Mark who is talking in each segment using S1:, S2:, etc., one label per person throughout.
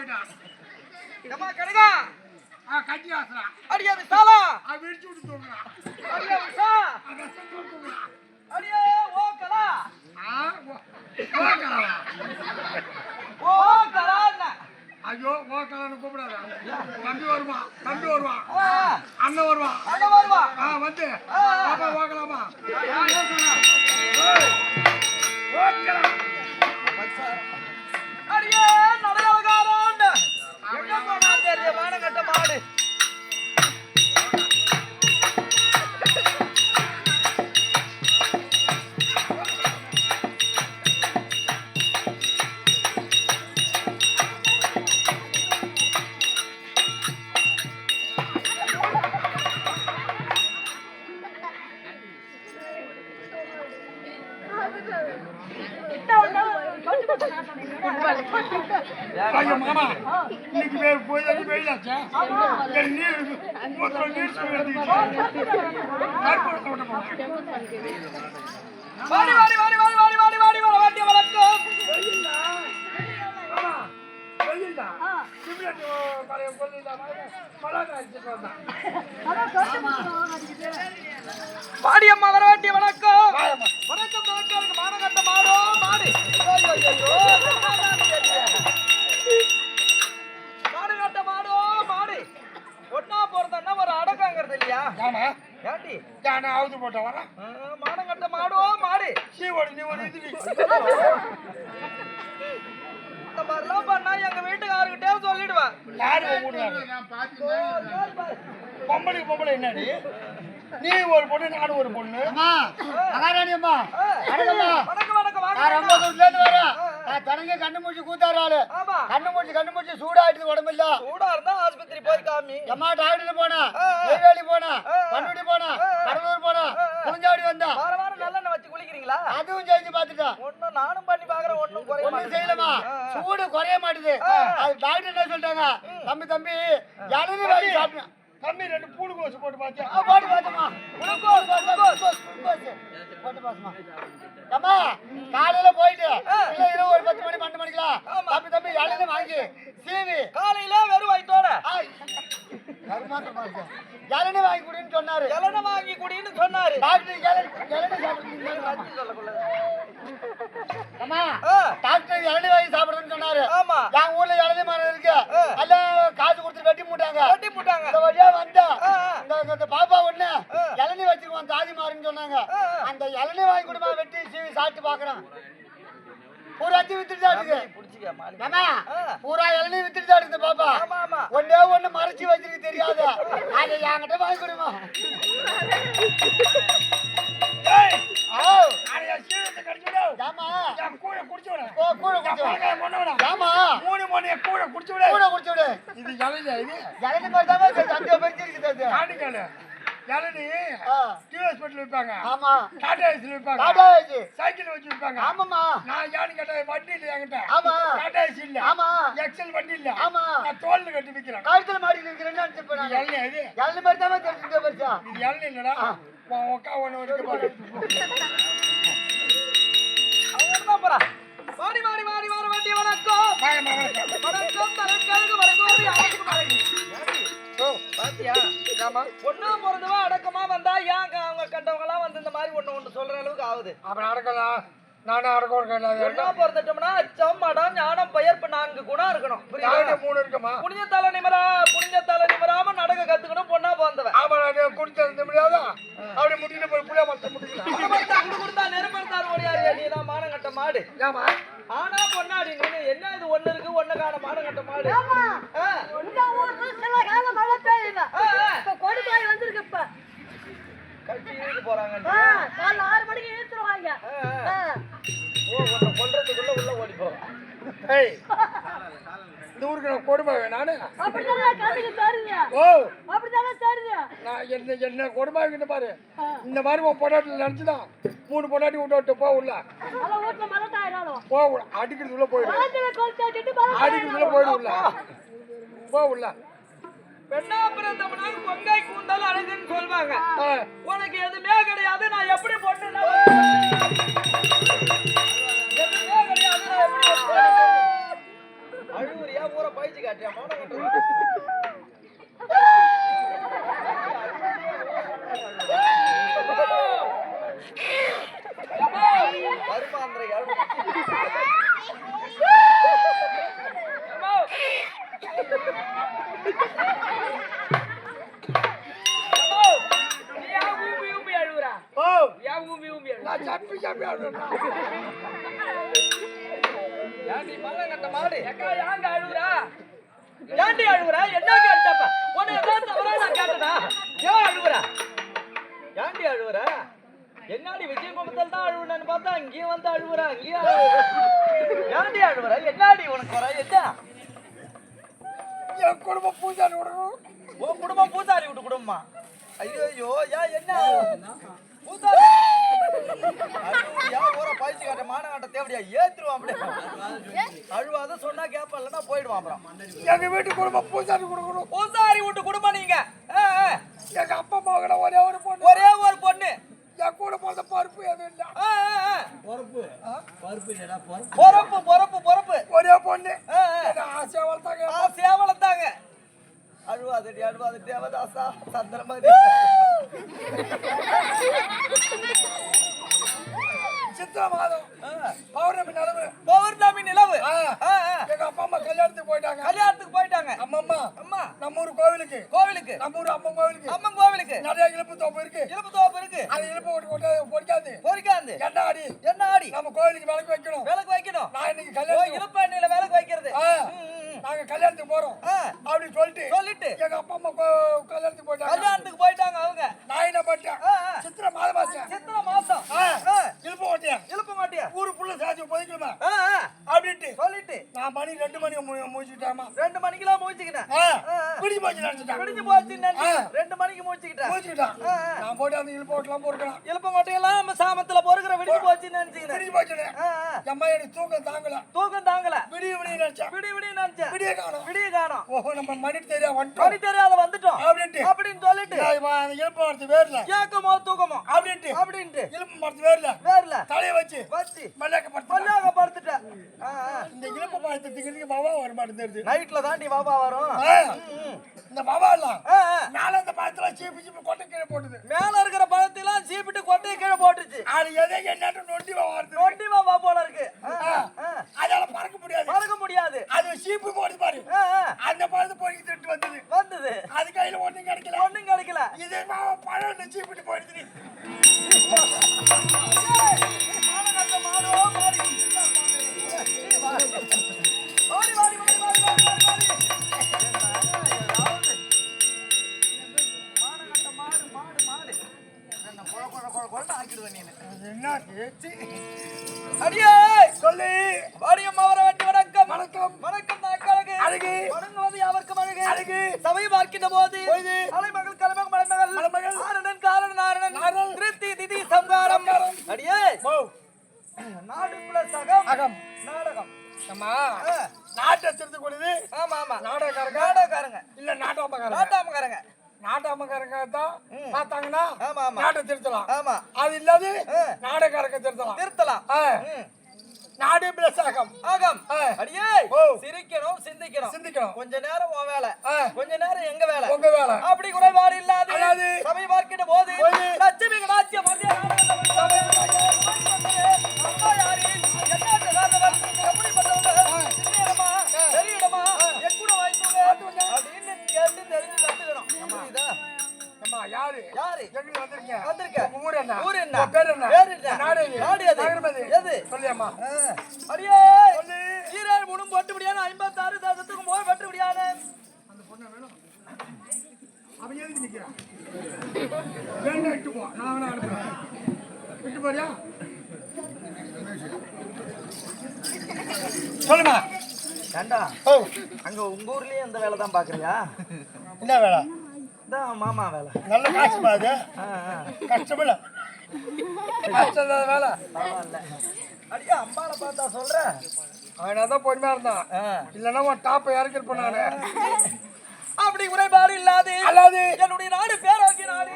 S1: போயிட்டான்.
S2: ஏமா கனகா
S1: கட்டி ஆசுறான்.
S2: அடியா விசாலா
S1: விரிச்சு விட்டு தூங்குறான்.
S2: அடியா விசா
S1: தூங்குறான்.
S2: அடியே ஓ கலா
S1: ஓ
S2: கலா
S1: ஐயோ ஓ கலான்னு கூப்பிடாத. தம்பி வருவான், தம்பி வருவான், அண்ணன் வருவான், வந்து பாப்பா ஓக்கலாமா
S2: அடியே நடையலகாரான் எங்க போனா தெரிய மானங்கட்ட மாடு
S1: மாமா இன்னைக்கு போய் வெயிலாச்சா நீர் நீர்
S2: வாடி வாடி வாடி வாடி வாடி வாடி வாடி வாடி வணக்கம் பாடியம்மா வரவாட்டி வணக்கம் வணக்கம் வணக்கம் மானகட்ட மாடோ மாடு மாடுகட்ட மாடோ மாடு ஒன்னா போறதுன்னா ஒரு அடக்கங்கிறது இல்லையா ஏண்டி
S1: யானை அவுது போட்ட வர
S2: மானகட்ட மாடோ மாடு
S1: நீ ஒரு இது
S2: இந்த மாதிரிலாம் பண்ணா எங்க வீட்டுக்காரர்கிட்டே சொல்லிடுவேன்.
S1: பொம்பளை பொம்பளை என்னடி நீ ஒரு பொண்ணு நானும் ஒரு பொண்ணு. மகாராணி அம்மா
S2: வணக்கம் வணக்கம்
S1: நான் ரொம்ப தூரத்துல இருந்து வரேன். தனங்க கண்ணு மூச்சு கூத்தாராளு கண்ணு மூச்சு சூடாயிட்டு உடம்பு இல்ல.
S2: சூடா இருந்தா ஆஸ்பத்திரி போய் காமி.
S1: அம்மா டாக்டர் போனா நெய்வேலி போனா பண்ருட்டி போனா கடலூர் போனா புளிஞ்சாடி வந்தா
S2: வார வாரம் நல்லெண்ணெய் வச்சு குளிக்கிறீங்களா?
S1: அதுவும் செஞ்சு பாத்துட்டேன்.
S2: ஒண்ணும் நானும் பண்ணி பாக்குறேன். ஒண்ணும்
S1: செய்யலமா சூடு குறைய மாட்டுது. அது டாக்டர் என்ன சொல்லிட்டாங்க, தம்பி இளநீ வாங்கி சாப்பிட்டேன். தம்பி 2 பூடு கோசு போட்டு பாத்தியா? போட்டு பார்த்தமா போட்டு பாத்துமா. அம்மா காலையில போயிட்டு இல்ல ஒரு 10 மணி 12 மணிக்கலாம் தம்பி இளநீ வாங்கி சீவி
S2: காலையில வெறும் வயித்தோட
S1: இளநீ வாங்கி குடின்னு சொன்னாரு.
S2: இளநீ வாங்கி குடின்னு சொன்னாரு
S1: டாக்டர். இளநீ அம்மா டாக்டர் இளநீ வாங்கி சாப்பிடுறேன்னு சொன்னாரு.
S2: ஆமா
S1: என் ஊர்ல இளநீ மரம் இருக்கு. எல்லாம் காசு கொடுத்து வெட்டி மூட்டாங்க. இந்த வழியா வந்தா இந்த பாப்பா ஒண்ணு இளநீ வச்சிருக்கோம் தாதி மாறுன்னு சொன்னாங்க. அந்த இளநீ வாங்கி கொடுமா வெட்டி சீவி சாப்பிட்டு பாக்குறேன். பூரா வித்துட்டு பூரா இளநீ வித்துட்டு தான் இருக்குது பாப்பா. ஒன்னே ஒண்ணு மறைச்சு வச்சிருக்கு தெரியாது. அதை என்கிட்ட வாங்கி கொடுமா. சைக்கிள் வச்சு விற்பாங்க. ஆமாமா நான் யானு கேட்ட வண்டி இல்ல என்கிட்ட. ஆமா டாடா ஏசி இல்ல. ஆமா எக்ஸல் வண்டி இல்ல. ஆமா நான் தோல்ல கட்டி விக்கிறேன். கழுத்துல மாட்டி விக்கிறேன்னு நினைச்சு போறேன். இளநீ இது இளநீ மாதிரி தான் தெரிஞ்சுட்டே பரிசா. இது இளநீ இல்லடா. உக்கா ஒண்ணு இருக்கு பாரு.
S2: அவங்கதான் போறா. வாடி வாடி வாடி வாடி வாடி வணக்கம். வணக்கம் தலக்கழுகு வரகோரி யாருக்கு பாருங்க. ஓ பாத்தியா ஆமா ஒண்ணா போறதுவா அடக்கமா வந்தா ஏங்க அவங்க கண்டவங்க எல்லாம் வந்து இந்த மாதிரி ஒண்ணு சொல்ற அளவுக்கு ஆகுது.
S1: அப்புறம் அடக்கலாம் நானும் அடக்கம்
S2: ஒண்ணா போறதுட்டோம்னா அச்சம் மடம் ஞானம் பெயர்ப்பு 4 குணம் இருக்கணும். புரியுதா?
S1: 3 இருக்குமா?
S2: குனிஞ்ச தலை நிமிராம நடக்க கத்துக்கணும். பொண்ணா போந்தவன்.
S1: ஆமா நான் குடிச்சது முடியாதா? அப்படி முட்டிட்டு போய் புளிய மத்த முட்டிக்கலாம்.
S2: அங்க கொடுத்தா நெருப்படுத்தார் ஓடியாரு. நீ தான் மானங்கட்ட மாடு.
S1: ஆமா
S2: ஆனா பொண்ணாடி நீ என்ன இது ஒண்ணு இருக்கு ஒண்ணு காண மானங்கட்ட மாடு.
S3: ஆமா ஒண்ணா ஊர்ல சில கால மழை பெய்யுது. இப்ப கொடி பாய் வந்திருக்கு. இப்ப
S2: கட்டி இழுத்து போறாங்க.
S3: காலைல 6 மணிக்கு இழுத்துருவாங்க.
S2: ஓ உன்னை கொல்றதுக்குள்ள உள்ள ஓடி போறான்.
S1: ஏய் இந்த ஊருக்கு நான் கொடுமை நானு
S3: அப்படிதானே கண்ணுக்கு தெரியுது.
S1: ஓ
S3: அப்படிதானே தெரியுது.
S1: நான் என்ன கொடுமை கிட்ட பாரு. இந்த மாதிரி உன் பொண்டாட்டில நினைச்சுதான் 3 பொண்டாட்டி விட்டு போ உள்ள.
S3: அத வீட்ல மலட்டாயிராலும்
S1: போ அடிக்கிறது உள்ள போயிடு.
S3: ஆத்துல கொல்லிட்டு மலட்டாயிராலும்
S1: அடிக்கிறது உள்ள போயிடு உள்ள. போ உள்ள.
S2: பெண்ணா பிறந்தவனா கொங்கை கூந்தல் அழகுன்னு சொல்வாங்க. உனக்கு எதுவுமே கிடையாது. நான் எப்படி பொண்ணுனா எதுவுமே கிடையாது. நான் எப்படி அழுவுறியா ஊரை பயிற்சி ஏண்டி மானங்கட்ட மாடு எக்கா ஏங்க அழுவுறா ஏண்டி அழுவுறா என்ன கேட்டப்ப உன்னை ஏதாவது தவறா நான் கேட்டதா ஏன் அழுவுறா ஏண்டி அழுவுறா என்னாடி விஜய் கும்பத்தில் தான் அழுவுனு பார்த்தா இங்கேயும் வந்து அழுவுறா இங்கேயும் ஏண்டி அழுவுறா என்னாடி உனக்கு வர என்ன
S1: என் குடும்பம் பூஜாரி விடணும்.
S2: உன் குடும்பம் பூசாரி விட்டு குடும்பமா ஐயோ ஏன் என்ன பூசாரி ஊரை பயிற்சி காட்ட மானகாட்ட தேவடியா ஏத்துருவான் அப்படியே அழுவாத சொன்னா கேப்ப இல்லைன்னா போயிடுவான் அப்புறம்
S1: எங்க வீட்டு குடும்பம் பூஜாரி கொடுக்கணும்.
S2: பூசாரி விட்டு குடும்பம் நீங்க
S1: எங்க அப்பா அம்மா ஒரே ஒரு பொண்ணு.
S2: ஒரே ஒரு பொண்ணு
S1: என் கூட பிறந்த பருப்பு எதுவும் இல்ல.
S2: பொறுப்பு பொறுப்பு பொறுப்பு பொறுப்பு
S1: ஒரே பொண்ணு. ஆசையா வளர்த்தாங்க.
S2: ஆசையா வளர்த்தாங்க. அழுவாதடி அழுவாதடி தேவதாசா சந்திரமதி
S1: சித்திரை மாதம் பௌர்ணமி நிலவு.
S2: பௌர்ணமி நிலவு
S1: எங்க அப்பா அம்மா கல்யாணத்துக்கு போயிட்டாங்க.
S2: கல்யாணத்துக்கு போயிட்டாங்க.
S1: அம்மா
S2: அம்மா
S1: நம்ம ஊர் கோவிலுக்கு
S2: கோவிலுக்கு
S1: நம்ம ஊர் அம்மன் கோவிலுக்கு
S2: அம்மன் கோவிலுக்கு
S1: நிறைய இழுப்பு தோப்பு இருக்கு.
S2: இழுப்பு தோப்பு இருக்கு.
S1: அது இழுப்பு ஓட்டு பொறிக்காது
S2: பொறிக்காது.
S1: என்ன ஆடி
S2: என்ன ஆடி
S1: நம்ம கோவிலுக்கு விளக்கு வைக்கணும்.
S2: விளக்கு வைக்கணும்.
S1: நான் இன்னைக்கு கல்யாணம்
S2: இழுப்பு எண்ணெயில விளக்கு வைக்கிறது.
S1: நாங்க கல்யாணத்துக்கு போறோம் அப்படின்னு சொல்லிட்டு எங்க அப்பா அம்மா கல்யாணத்துக்கு போயிட்டாங்க.
S2: கல்யாணத்துக்கு போயிட்டாங்க அவங்க.
S1: நான் என்ன பண்ணிட்டேன் சித்திரை மாதம்
S2: சித்திரை மாசம்
S1: இழுப்பு ஓட்டியா
S2: இழுப்பு மாட்டியா
S1: ஊரு புள்ள சாட்சி போய்க்கணுமா அப்படின்ட்டு
S2: சொல்லிட்டு
S1: நான் மணி 2 மணிக்கு முடிச்சுட்டாமா.
S2: 2 மணிக்கெல்லாம் முடிச்சுக்கிட்டேன்.
S1: பிடிச்சு போச்சு நினைச்சிட்டேன்.
S2: பிடிச்சு போச்சுன்னு 2 மணிக்கு முடிச்சுக்கிட்டேன்.
S1: நான் போட்டு அந்த இழுப்பு ஓட்டலாம் பொறுக்கலாம்.
S2: இழுப்பு மாட்டையெல்லாம் நம்ம சாமத்துல பொறுக்கிற விடிஞ்சு போச்சுன்னு நினைச்சுக்கிறேன்.
S1: பிடிச்சு போச்சு அம்மா எனக்கு தூக்கம் தாங்கல.
S2: தூக்கம் தாங்கல.
S1: விடிய விடிய நினைச்சேன்.
S2: விடிய விடிய நினைச்சேன்.
S1: விடிய காணோம்.
S2: விடிய காணோம்.
S1: ஓஹோ நம்ம மணி தெரியா வந்துட்டோம்.
S2: மணி தெரியாத வந்துட்டோம் அப்படின்னு சொல்லிட்டு
S1: அந்த இழுப்பு மரத்து வேர்ல
S2: ஏக்கமோ தூக்கமோ
S1: அப்படின்ட்டு இழுப்பு மரத்து வேர்ல தலையை வச்சு மல்லாக்க
S2: படுத்துட்டேன்.
S1: இந்த இழுப்பு மரத்துக்கு பாபா வர மாட்டேங்குது.
S2: நைட்ல தாண்டி பாபா வரும்.
S1: இந்த பாபா எல்லாம் மேல அந்த பழத்துல சீப்பு சீப்பு கொட்டை கீழே போட்டுது.
S2: மேல இருக்கிற பழத்தெல்லாம் சீப்பிட்டு கொட்டையை கீழே போட்டுச்சு.
S1: அது எதை என்னட்டு நொண்டி வருது.
S2: நொண்டி பாபா போல இருக்கு.
S1: அதால பறக்க முடியாது. அது சீப்பு போட்டு பாரு. அந்த பழத்தை போய் திட்டு வந்தது. அது கையில ஒண்ணும் கிடைக்கல. இது பழம் சீப்பிட்டு போயிடுச்சு.
S2: அடியே
S1: சொல்லி
S2: வாடியம்மா வர வேண்டி வணக்கம்.
S1: வணக்கம்
S2: வணக்கம் நாக்கழகு
S1: அழகு
S2: வணங்குவது யாவர்க்கும்
S1: அழகு
S2: சபை பார்க்கின்ற போது அலைமகள் கலைமகள் மலைமகள் ஆரணன் காரணன் ஆரணன் திருத்தி திதி சம்காரம் அடியே நாடுக்குள்ள சகம் நாடகம்
S1: அம்மா நாட்டை திருத்து கொடுது.
S2: ஆமா ஆமா
S1: நாடகக்காரங்க இல்ல நாட்டாமக்காரங்க தான் பார்த்தாங்கன்னா நாட்டை திருத்தலாம்.
S2: ஆமா
S1: அது இல்லாது நாடகக்காரங்க திருத்தலாம். நாடு பிளஸ் அகம்.
S2: அடியே சிரிக்கணும் சிந்திக்கணும். கொஞ்ச நேரம் உன் வேலை, கொஞ்ச நேரம் எங்க வேலை.
S1: உங்க வேலை
S2: அப்படி குறைபாடு இல்லாது சபை பார்க்கின்ற போது லட்சுமி கடாட்சியம் பெரியடமா எக்கூட வாய்ப்புங்க அப்படின்னு கேட்டு தெரிஞ்சு கத்துக்கணும்.
S1: யாரு எங்க வந்திருக்க ஊர் என்ன
S2: பேர் என்ன நாடு எது
S1: சொல்லியம்மா.
S2: அடியே ஈரேழு முழும் போட்டு முடியாது 56 தேசத்துக்கு போய் வெட்டு முடியாது.
S1: அந்த பொண்ணை வேணும் அவன் எதுக்கு நிக்கிறான்? வேண்டாம் விட்டு போ. நான் வேணா அனுப்புறேன். விட்டு போறியா? சொல்லுமா.
S2: ஏண்டா அங்க உங்க ஊர்லயே இந்த வேலை தான் பாக்குறியா?
S1: என்ன வேலை?
S2: மாமா வேலை.
S1: நல்ல காசு பாது. கஷ்டமில்ல. கஷ்டம் வேலை.
S2: அடியா அம்பால பார்த்தா சொல்ற.
S1: அவனாதான் பொறுமையா இருந்தான். இல்லன்னா உன் டாப்பை இறக்கிட்டு போனானே.
S2: அப்படி குறைபாடு இல்லாது என்னுடைய நாடு பேரோக்கி நாடு.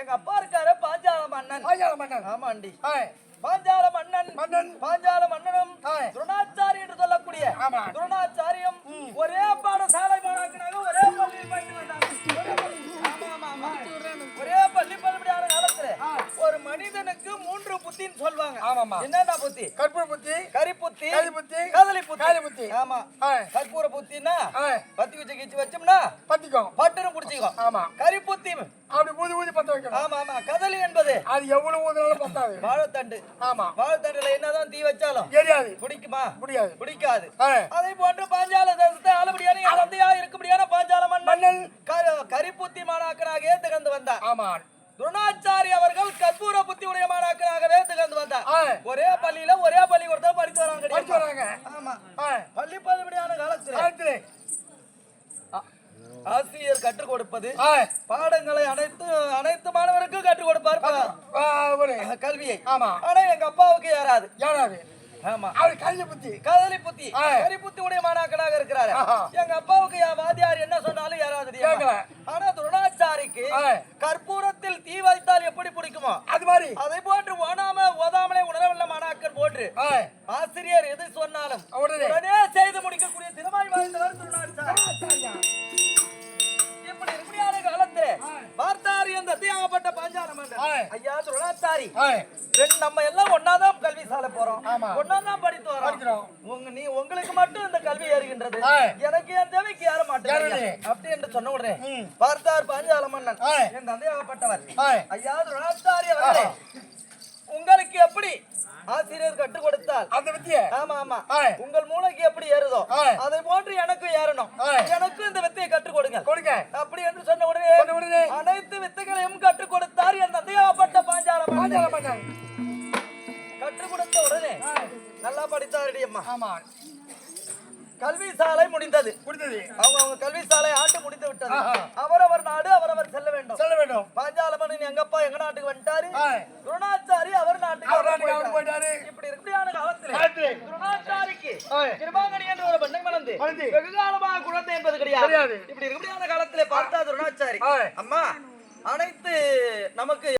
S2: எங்க அப்பா இருக்காரு பாஞ்சால மன்னன். ஆமாண்டி பாஞ்சால மன்னனும் துரோணாச்சாரி என்று சொல்லக்கூடிய துரோணாச்சாரியம் ஒரே பாடசாலை மாணாக்கனாக ஒரே பள்ளியில் பயின்று வந்தாங்க. ஒரே பள்ளி பள்ளிப்படியான காலத்துல ஒரு மனிதனுக்கு 3 புத்தின்னு சொல்லுவாங்க.
S1: ஆமாமா.
S2: என்னென்ன புத்தி?
S1: கற்பூர புத்தி,
S2: கரி புத்தி,
S1: காளி புத்தி,
S2: கதலி புத்தி.
S1: காளி புத்தி.
S2: ஆமா. கற்பூர புத்தின்னா பத்தி குச்சி கிச்சு வச்சோம்னா
S1: பத்திக்கும்
S2: பட்டுன்னு புடிச்சிக்கும்.
S1: ஆமா.
S2: கரி புத்தி
S1: அப்படி ஊதி ஊதி பத்த வைக்கணும்.
S2: ஆமா ஆமா. கதலி என்பது
S1: அது எவ்வளவு ஊதினாலும் பத்தாது.
S2: வாழைத்தண்டு.
S1: ஆமா.
S2: வாழைத்தண்டுல என்னதான் தீ வச்சாலும்
S1: எரியாது.
S2: பிடிக்குமா?
S1: முடியாது.
S2: பிடிக்காது.
S1: ஆ.
S2: அதை போன்று பாஞ்சால தேசத்தை ஆளுபடியான இளந்தையா இருக்கும்படியான பாஞ்சால மன்னன் கரிப்புத்தி மாணாக்கனாக திகழ்ந்து வந்தார்.
S1: ஆமா.
S2: துரோணாச்சாரி அவர்கள் கற்பூர புத்தி உடைய மாணாக்கனாகவே திகழ்ந்து வந்தார். ஒரே பள்ளியில ஒரே பள்ளிக்கூடத்துல படித்து வராங்க.
S1: ஆமா.
S2: பள்ளி பள்ளிப்படியான காலத்துல ஆசிரியர் கற்றுக் கொடுப்பது பாடங்களை அனைத்து மாணவருக்கும் கற்றுக் கொடுப்பார் கல்வியை.
S1: ஆமா.
S2: ஆனா எங்க அப்பாவுக்கு யாராது. ஆமா.
S1: அவர் கல்வி புத்தி,
S2: கதலி புத்தி, கரி புத்தி உடைய மாணாக்கனாக இருக்கிறாரு. எங்க அப்பாவுக்கு வாத்தியார் என்ன சொன்னாலும் யாராவது. ஆனா துரோணாச்சாரிக்கு கற்பூரத்தில் தீ வைத்தால் எப்படி பிடிக்குமோ
S1: அது மாதிரி
S2: அதை போன்று ஓதாமலே உணரவில்லை மாணாக்கர் போன்று ஆசிரியர் எது சொன்னாலும் உடனே செய்து முடிக்கக்கூடிய திறமாய் வாய்ந்தவர் துரோணாச்சாரி. இப்படி இப்படியான காலத்துல பார்த்தார் என்ற தியாகப்பட்ட பாஞ்சால மன்னர் ஐயா துரோணாச்சாரி. நம்ம எல்லாம் ஒன்னாதான் கல்வி சாலை போறோம், ஒன்னாதான் படித்து வரோம். உங்களுக்கு மட்டும் இந்த கல்வி ஏறுகின்றது, எனக்கு என் தேவைக்கு ஏற மாட்டேன் அப்படி என்று சொன்ன உடனே பார்த்தார் பாஞ்சால மன்னன் என் தந்தையாகப்பட்டவர் ஐயா துரோணாச்சாரி அவர்களே, உங்களுக்கு எப்படி ஆசிரியர் கற்றுக் கொடுத்தால் அந்த வித்தியை ஆமா ஆமா உங்கள் மூளைக்கு எப்படி ஏறுதோ அதை போன்று எனக்கு ஏறணும், எனக்கு இந்த வித்தையை கற்றுக் கொடுங்க அப்படி என்று சொன்ன உடனே அனைத்து வித்தைகளையும் கற்றுக் கொடுத்தார் என் தந்தையாகப்பட்ட பாஞ்சால மன்னன். கற்றுக் கொடுத்த உடனே நல்லா படித்தாரடி அம்மா. ஆமா. கல்வி சாலை முடிந்தது. அவங்க கல்வி சாலை ஆண்டு முடிந்து விட்டது. அவரவர் நாடு அவரவர் செல்ல வேண்டும். பாஞ்சால மன்னன் எங்கப்பா எங்க நாட்டுக்கு வந்துட்டாரு, துரோணாச்சாரி அவர் நாட்டுக்கு போயிட்டாரு. இப்படி இப்படியான காலத்துல துரோணாச்சாரிக்கு கிருபாங்கனி என்ற ஒரு பெண்ணை மணந்து வெகு காலமாக குழந்தை என்பது கிடையாது. இப்படி இப்படியான காலத்துல பார்த்தா துரோணாச்சாரி அம்மா அனைத்து நமக்கு